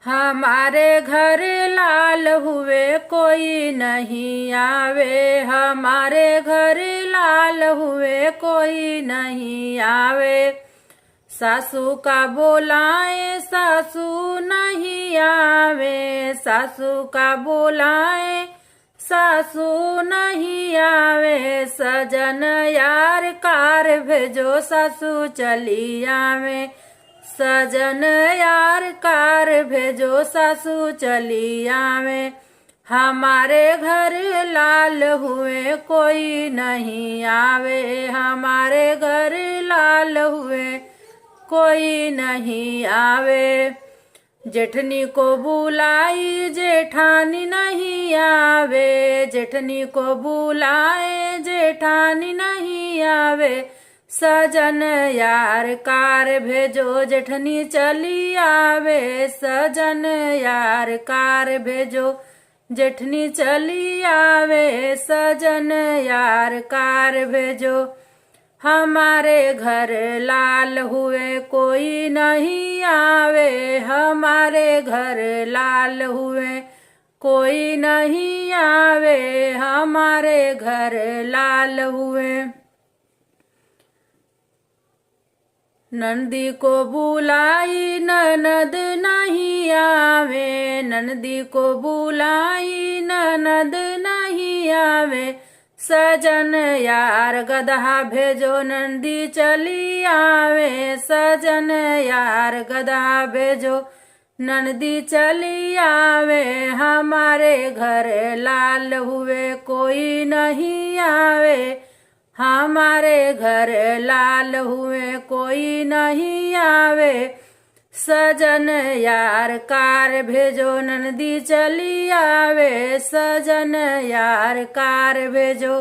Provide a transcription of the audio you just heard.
हमारे घर लाल हुए कोई नहीं आवे, हमारे घर लाल हुए कोई नहीं आवे। सासू का बोलाए सासू नहीं आवे, सासू का बोलाए सासू नहीं आवे। सजन यार कार भेजो सासू चली आवे, सजन यार कार भेजो सासू चली आवे। हमारे घर लाल हुए कोई नहीं आवे, हमारे घर लाल हुए कोई नहीं आवे। जेठनी को बुलाई जेठानी नहीं आवे, जेठनी को बुलाए जेठानी नहीं आवे। सजन यार कार भेजो जेठनी चली आवे, सजन यार कार भेजो जेठनी चली आवे, सजन यार कार भेजो। हमारे घर लाल हुए कोई नहीं आवे, हमारे घर लाल हुए कोई नहीं आवे, हमारे घर लाल हुए। नंदी को बुलाई ननद नहीं आवे, नंदी को बुलाई ननद नहीं आवे। सजन यार गदहा भेजो नंदी चली आवे, सजन यार गदहा भेजो नंदी चली आवे। हमारे घर लाल हुए कोई नहीं आवे, हमारे घर लाल हुए कोई नहीं आवे। सजन यार कार भेजो नंदी चली आवे, सजन यार कार भेजो।